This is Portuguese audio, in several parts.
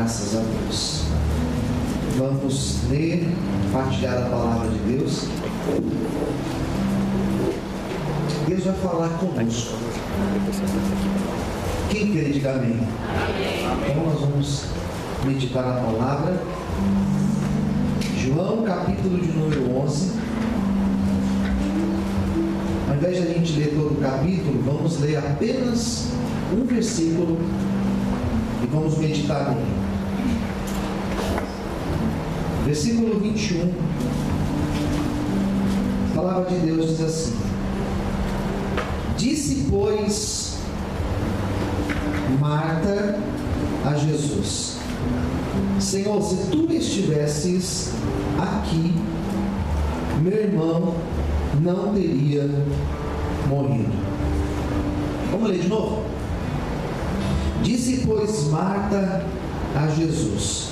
Graças a Deus. Vamos ler, partilhar a palavra de Deus. Deus vai falar conosco. Quem crê, diga amém. Então nós vamos meditar a palavra. João, capítulo de número 11. Ao invés de a gente ler todo o capítulo, vamos ler apenas um versículo e vamos meditar nele. Versículo 21. A palavra de Deus diz assim: Disse, pois, Marta a Jesus: Senhor, se tu estivesses aqui, meu irmão não teria morrido. Vamos ler de novo? Disse, pois, Marta a Jesus.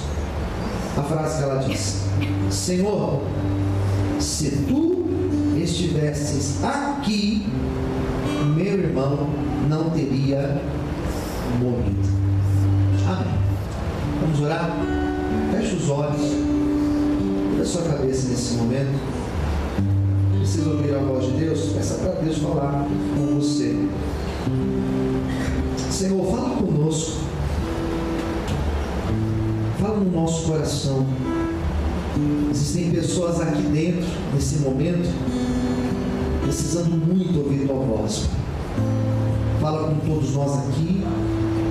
A frase que ela diz: Senhor, se tu estivesses aqui, meu irmão não teria morrido. Amém. Vamos orar? Feche os olhos, vira a sua cabeça nesse momento. Precisa ouvir a voz de Deus? Peça para Deus falar com você. Senhor, fala conosco. Fala no nosso coração. Existem pessoas aqui dentro, nesse momento, precisando muito ouvir tua voz. Fala com todos nós aqui,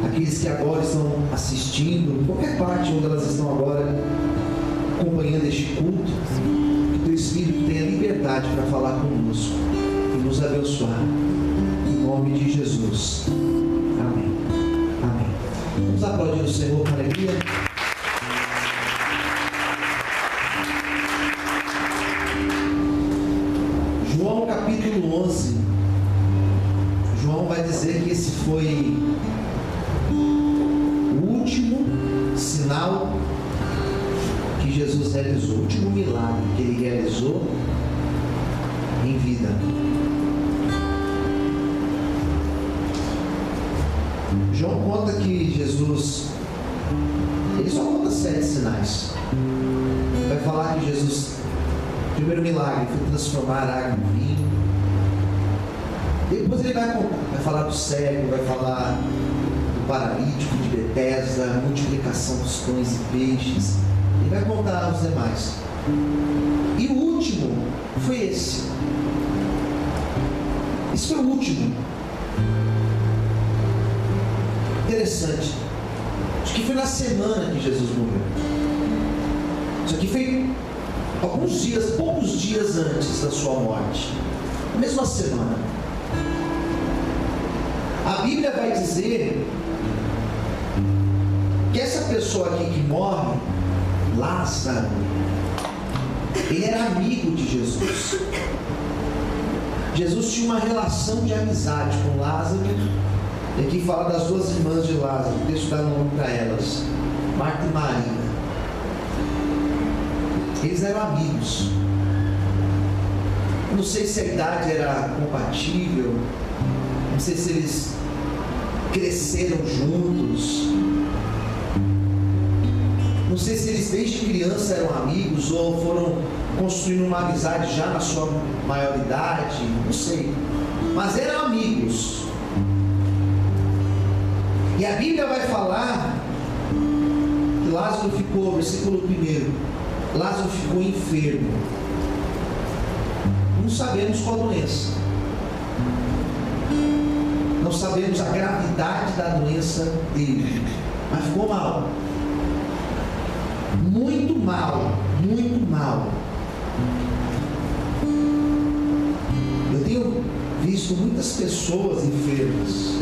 aqueles que agora estão assistindo, qualquer parte onde elas estão agora acompanhando este culto. Que teu Espírito tenha liberdade para falar conosco e nos abençoar. Em nome de Jesus. Amém. Amém. Vamos aplaudir o Senhor com alegria. João capítulo 11. João vai dizer que esse foi o último sinal que Jesus realizou, o último milagre que ele realizou em vida. João conta que Jesus, ele só conta 7 sinais. Vai falar que Jesus, o primeiro milagre foi transformar a água em vinho. Depois ele vai falar do cego, vai falar do paralítico de Betesda, multiplicação dos pães e peixes. Ele vai contar os demais. E o último foi esse. Esse foi o último. Interessante. Acho que foi na semana que Jesus morreu. Isso aqui foi alguns dias, poucos dias antes da sua morte. Na mesma semana. A Bíblia vai dizer que essa pessoa aqui que morre, Lázaro, ele era amigo de Jesus. Jesus tinha uma relação de amizade com Lázaro. E aqui fala das duas irmãs de Lázaro. Deixa eu dar um nome para elas: Marta e Maria. Eles eram amigos. Não sei se a idade era compatível, não sei se eles cresceram juntos, não sei se eles desde criança eram amigos ou foram construindo uma amizade já na sua maioridade, não sei, mas eram amigos. E a Bíblia vai falar que Lázaro ficou, versículo 1, Lázaro ficou enfermo. Não sabemos qual doença, não sabemos a gravidade da doença dele, mas ficou mal, muito mal, muito mal. Eu tenho visto muitas pessoas enfermas,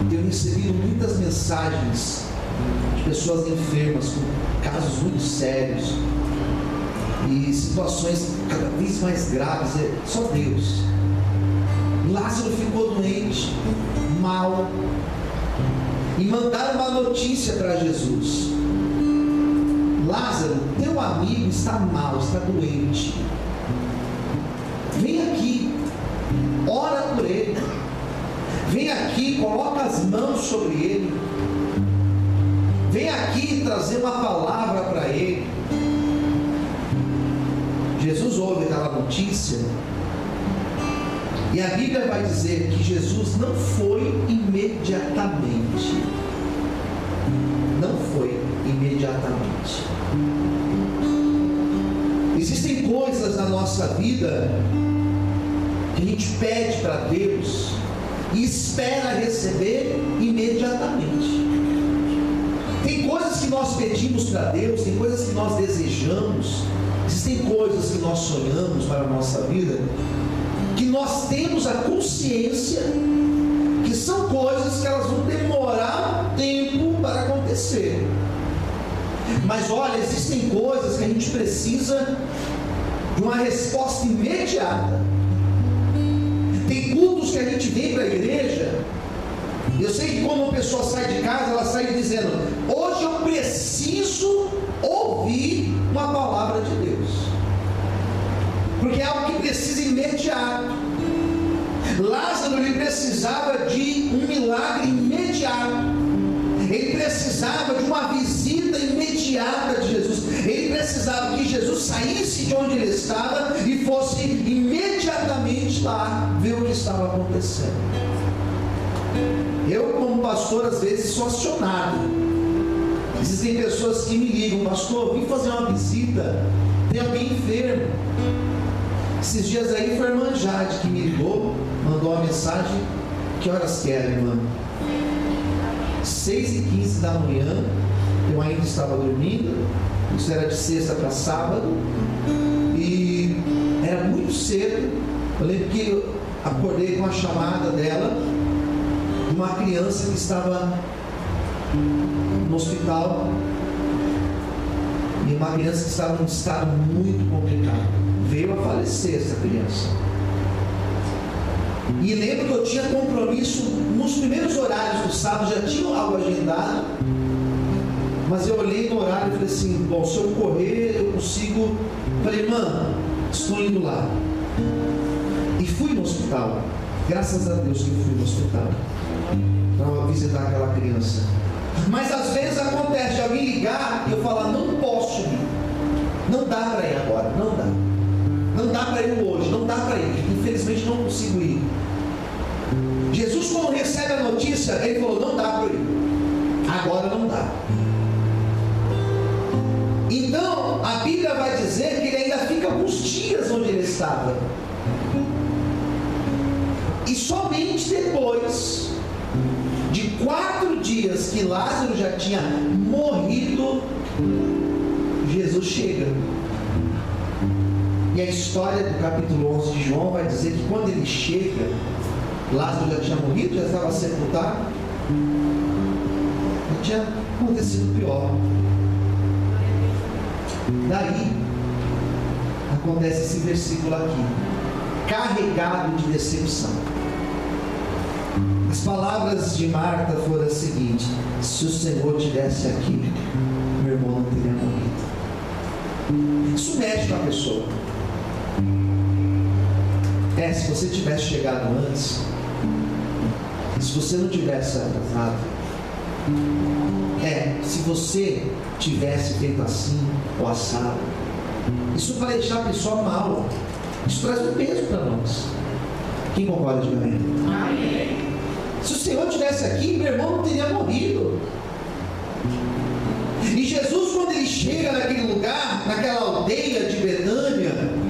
tenho recebido muitas mensagens de pessoas enfermas com casos muito sérios e situações cada vez mais graves. É só Deus. Lázaro ficou doente, mal, e mandaram uma notícia para Jesus: Lázaro, teu amigo está mal, está doente. Vem aqui, ora por ele. Vem aqui, coloca as mãos sobre ele. vem aqui trazer uma palavra para ele. Jesus ouve aquela notícia, e a Bíblia vai dizer que Jesus não foi imediatamente. Não foi imediatamente. Existem coisas na nossa vida que a gente pede para Deus e espera receber imediatamente. Tem coisas que nós pedimos para Deus, tem coisas que nós desejamos, existem coisas que nós sonhamos para a nossa vida, que nós temos a consciência que são coisas que elas vão demorar um tempo para acontecer. Mas olha, existem coisas que a gente precisa de uma resposta imediata. Tem cultos que a gente vem para a igreja, eu sei que quando uma pessoa sai de casa, ela sai dizendo: hoje eu preciso ouvir uma palavra de Deus, porque é algo que precisa imediato. Lázaro, ele precisava de um milagre imediato, ele precisava de uma visita imediata de Jesus, ele precisava que Jesus saísse de onde ele estava e fosse imediatamente lá ver o que estava acontecendo. Eu, como pastor, às vezes sou acionado. Existem pessoas que me ligam: pastor, vim fazer uma visita, tem alguém enfermo. Esses dias aí foi a irmã Jade que me ligou, mandou uma mensagem: que horas quer, irmã? 6h15 da manhã, eu ainda estava dormindo, isso era de sexta para sábado, e era muito cedo. Eu lembro que eu acordei com a chamada dela, de uma criança que estava no hospital, e uma criança que estava num estado muito complicado, veio a falecer essa criança. E lembro que eu tinha compromisso nos primeiros horários do sábado, já tinha algo agendado, mas eu olhei no horário e falei assim: bom, se eu correr eu consigo. Falei: irmã, estou indo lá. E fui no hospital. Graças a Deus que eu fui no hospital para visitar aquela criança. Mas às vezes acontece de alguém ligar e eu falar: não posso ir, não dá para ir agora, não dá. Não dá para ir hoje, não dá para ir, infelizmente não consigo ir. Jesus, quando recebe a notícia, ele falou: não dá para ir, agora não dá. Então a Bíblia vai dizer que ele ainda fica alguns dias onde ele estava, e somente depois de 4 dias que Lázaro já tinha morrido, Jesus chega. E a história do capítulo 11 de João vai dizer que quando ele chega, Lázaro já tinha morrido, já estava sepultado, já tinha acontecido pior. Daí acontece esse versículo aqui, carregado de decepção. As palavras de Marta foram as seguintes: se o Senhor estivesse aqui, meu irmão não teria morrido. Isso mexe com a pessoa. Se você tivesse chegado antes, se você não tivesse atrasado, se você tivesse feito assim ou assado, isso vai deixar a pessoa mal. Isso traz um peso para nós. Quem concorda de mim? Amém. Se o Senhor estivesse aqui, meu irmão não teria morrido. E Jesus, quando ele chega naquele lugar, naquela aldeia de Betânia,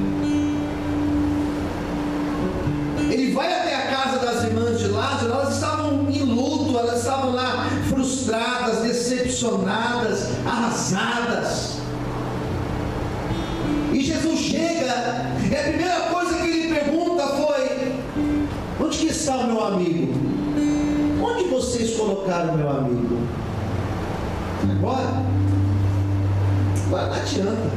ele vai até a casa das irmãs de Lázaro. Elas estavam em luto, elas estavam lá frustradas, decepcionadas, arrasadas. E Jesus chega, e a primeira coisa que ele pergunta foi: onde que está o meu amigo? Onde vocês colocaram o meu amigo? Agora não adianta,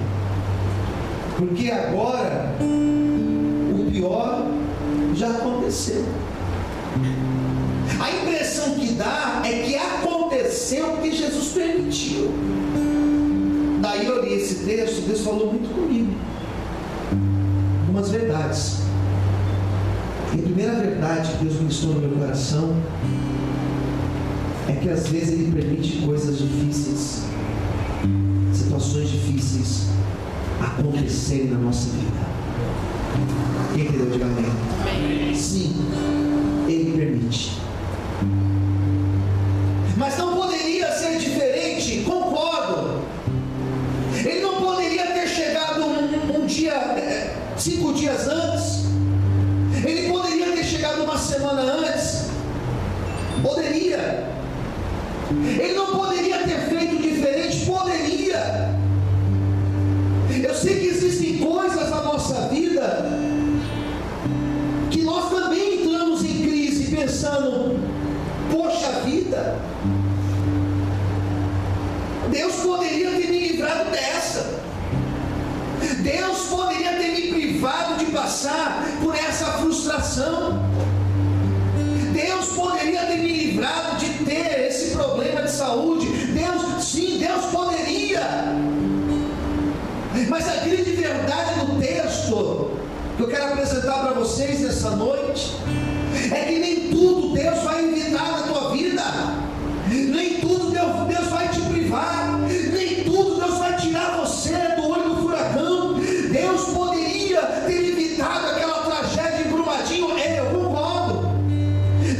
porque agora o pior já aconteceu. A impressão que dá é que aconteceu porque Jesus permitiu. Daí eu li esse texto, Deus falou muito comigo, algumas verdades. E a primeira verdade que Deus ministrou no meu coração é que às vezes Ele permite coisas difíceis nossa vida. Quem entendeu? Diga amém. Amém. Sim, Ele permite. Mas não poderia ser diferente, concordo. Ele não poderia ter chegado um dia, 5 dias antes. Ele poderia ter chegado uma semana antes. Poderia. Ele não poderia ter feito diferente. Poderia. Eu sei que existem coisas na nossa vida que nós também entramos em crise pensando: poxa vida, Deus poderia ter me livrado dessa. Deus poderia ter me privado de passar por essa frustração. Deus poderia ter me livrado de ter esse problema de saúde. Deus poderia. Mas a grande verdade do texto que eu quero apresentar para vocês nessa noite é que nem tudo Deus vai evitar da tua vida. Nem tudo Deus vai te privar. Nem tudo Deus vai tirar você do olho do furacão. Deus poderia ter evitado aquela tragédia em Brumadinho. Eu concordo.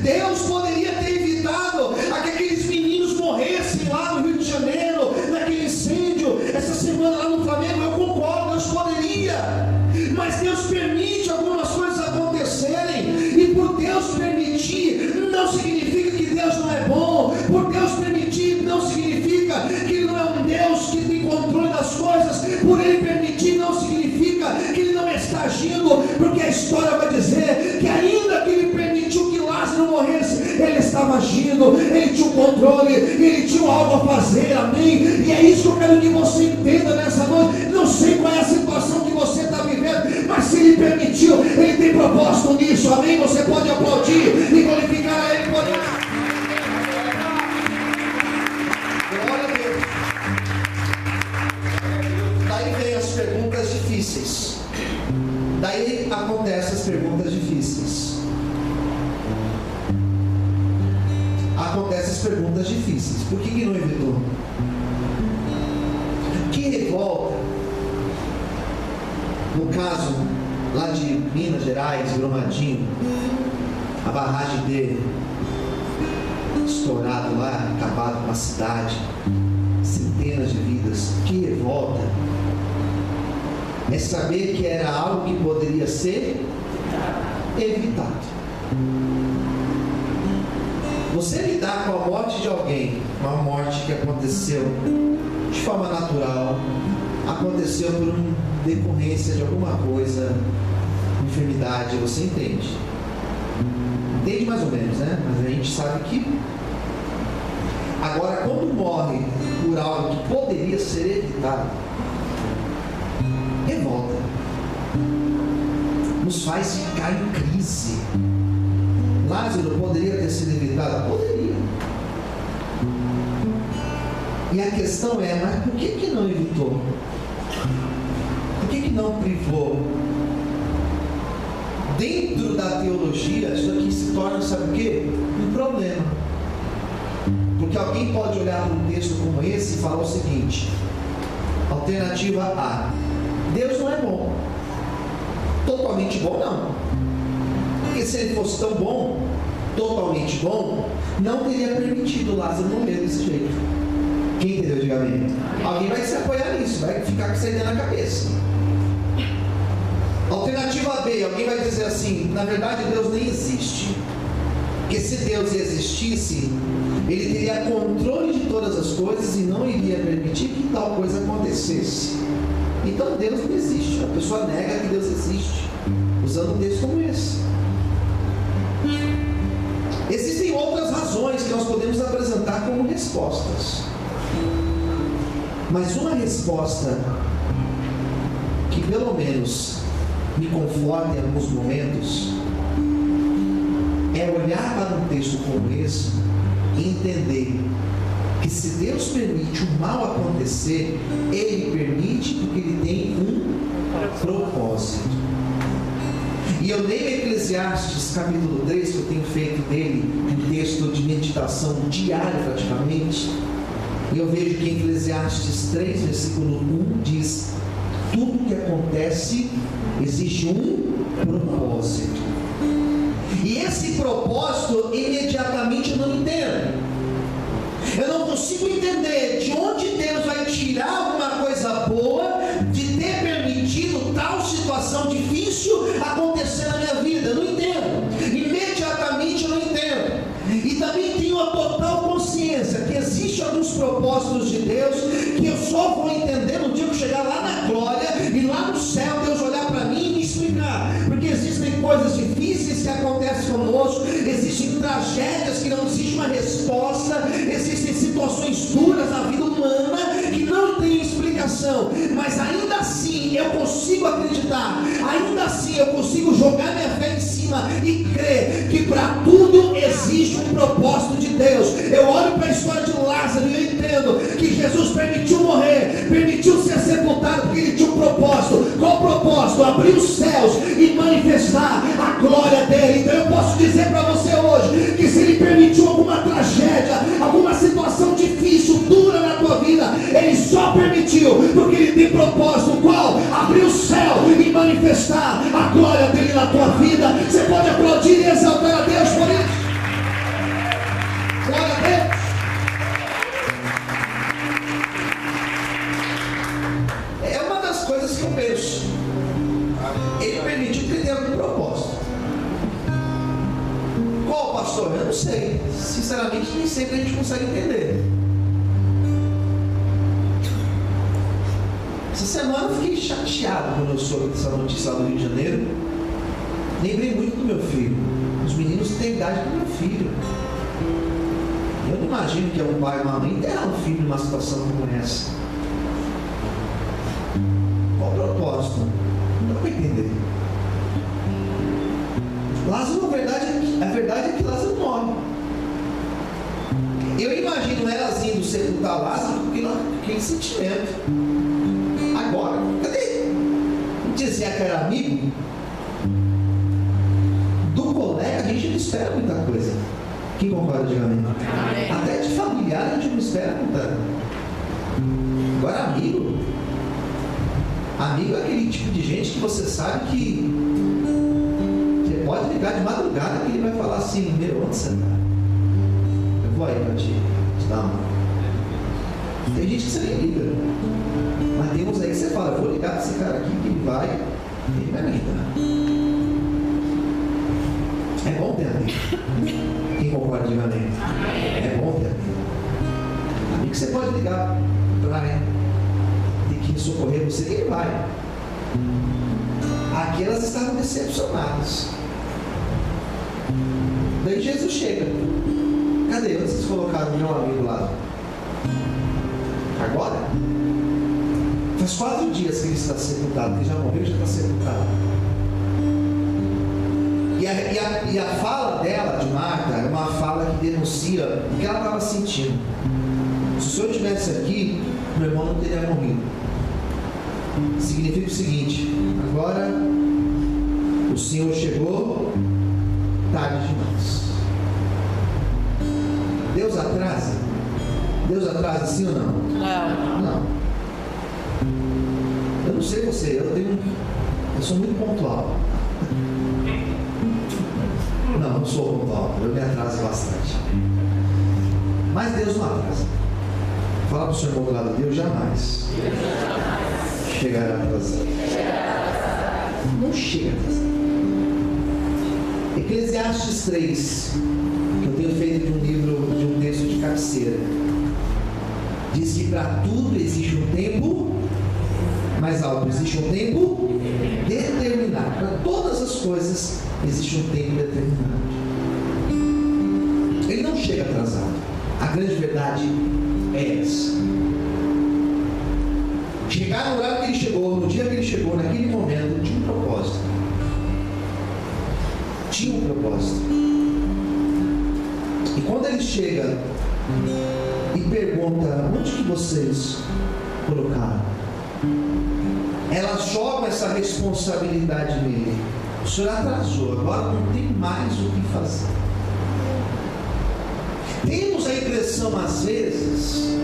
Deus poderia ter evitado que aqueles meninos morressem lá no Rio de Janeiro, naquele incêndio, essa semana lá no Flamengo. Eu concordo, Deus poderia. Mas Deus permite algumas coisas acontecerem. E por Deus permitir, não significa que Deus não é bom. Por Deus permitir, não significa que Ele não é um Deus que tem controle das coisas. Por Ele permitir, não significa que Ele não está agindo. Porque a história vai dizer que ainda que Ele permitiu que Lázaro morresse, Ele estava agindo, Ele tinha um controle, Ele tinha algo a fazer, amém? E é isso que eu quero que você entenda nessa noite. Não sei qual é a situação que você está vivendo, mas se Ele permitiu, Ele tem propósito nisso, amém? Você pode aplaudir e glorificar a Ele por isso. Glória a Deus. Daí vem as perguntas difíceis. Daí acontecem as perguntas difíceis. Acontecem as perguntas difíceis. Por que não evitou? Que revolta. No caso lá de Minas Gerais, Brumadinho, a barragem dele estourado lá, acabado com a cidade, centenas de vidas. Que revolta é saber que era algo que poderia ser evitado. Você lidar com a morte de alguém, uma morte que aconteceu de forma natural, aconteceu por decorrência de alguma coisa, enfermidade, você entende? Entende mais ou menos, né? Mas a gente sabe que agora, quando morre por algo que poderia ser evitado, revolta, nos faz ficar em crise. Lázaro poderia ter sido evitado? Poderia. E a questão é, mas por que não evitou? Por que não privou? Dentro da teologia, isso aqui se torna, sabe o quê? Um problema. Porque alguém pode olhar para um texto como esse e falar o seguinte: alternativa A, Deus não é bom. Totalmente bom, não. Porque se Ele fosse tão bom, totalmente bom, não teria permitido Lázaro morrer desse jeito. Quem entendeu? Diga amém. Alguém vai se apoiar nisso, vai ficar com essa ideia na cabeça. Alternativa B, alguém vai dizer assim: na verdade Deus nem existe. Porque se Deus existisse, Ele teria controle de todas as coisas e não iria permitir que tal coisa acontecesse. Então Deus não existe. A pessoa nega que Deus existe, usando um texto como esse. Existem outras razões que nós podemos apresentar como respostas. Mas uma resposta que pelo menos me conforta em alguns momentos é olhar para um texto como esse e entender que se Deus permite o mal acontecer, Ele permite porque Ele tem um propósito. E eu leio Eclesiastes capítulo 3, que eu tenho feito dele um texto de meditação diário praticamente, e eu vejo que em Eclesiastes 3, versículo 1 diz: tudo que acontece existe um propósito. E esse propósito, imediatamente eu não entendo. Eu não consigo entender de onde Deus vai tirar alguma coisa boa de ter permitido tal situação difícil acontecer na minha vida. Eu não entendo. Imediatamente eu não entendo. E também tenho a total consciência que existem alguns propósitos de Deus que eu só vou entender no dia que eu chegar lá na glória e lá no céu Deus olhar para mim e me explicar. Porque existem coisas difíceis que acontecem conosco, existem tragédias que não existe uma resposta, existem situações duras na vida humana que não tem explicação, mas ainda assim eu consigo acreditar, ainda assim eu consigo jogar minha fé em cima e crer que para tudo existe um propósito de Deus. Eu olho para a história de Lázaro e eu entendo que Jesus permitiu morrer, permitiu ser sepultado porque ele tinha um propósito. Qual o propósito? Abrir os céus e manifestar a glória dele. Então eu posso dizer para você hoje que se ele permitiu alguma tragédia, alguma situação difícil, dura na tua vida, ele só permitiu porque ele tem propósito. Qual? Abrir o céu e manifestar a glória dele na tua vida. Você pode aplaudir e exaltar a Deus por isso. Glória a Deus. É uma das coisas que eu penso. Ele permitiu que ele tenha algum propósito. Qual, pastor? Eu não sei. Sinceramente, nem sempre a gente consegue entender. Essa semana eu fiquei chateado quando eu soube dessa notícia lá do Rio de Janeiro. Lembrei muito do meu filho. Os meninos têm a idade do meu filho. Eu não imagino que é um pai e uma mãe enterrar um filho numa situação como essa. Qual o propósito? Não dá para entender. Lázaro, a verdade é que Lázaro morre. Eu imagino elas indo sepultar Lázaro com aquele sentimento. Agora, cadê? Não dizia que era amigo? Do colega a gente não espera muita coisa. Quem concorda, diga amém? Até de familiar a gente não espera muita. Agora amigo é aquele tipo de gente que você sabe que você pode ligar de madrugada que ele vai falar assim: meu, onde você está? Eu vou aí para te dar uma mão. Tem gente que você nem liga, mas tem uns aí que você fala: eu vou ligar para esse cara aqui que ele vai me ajudar. É bom ter amigo. Quem concorda, diga amém? É bom ter amigo. Amigo que você pode ligar para ter que socorrer você, que ele vai. Aqui elas estavam decepcionadas. Daí Jesus chega. Cadê? Onde vocês colocaram o meu amigo lá? Agora? Faz 4 dias que ele está sepultado. Ele já morreu e já está sepultado. E a fala dela, de Marta, é uma fala que denuncia o que ela estava sentindo. Se o Senhor estivesse aqui, meu irmão não teria morrido. Significa o seguinte: agora o Senhor chegou tarde demais. Deus atrasa? Deus atrasa sim ou não? Não. Eu não sei você, eu sou muito pontual. Não sou pontual, eu me atraso bastante. Mas Deus não atrasa. Fala para o senhor do lado: Deus jamais chegará atrasado. Não chega atrasado. Eclesiastes 3, que eu tenho feito de um livro, de um texto de cabeceira, diz que para tudo existe um tempo, mais alto, existe um tempo determinado. Para todas as coisas existe um tempo determinado. Ele não chega atrasado. A grande verdade é essa. Chegar no horário que ele chegou, no dia que ele chegou, naquele momento, tinha um propósito. Tinha um propósito. E quando ele chega e pergunta: onde que vocês colocaram? Elas jogam essa responsabilidade nele. O senhor atrasou, agora não tem mais o que fazer. Temos a impressão às vezes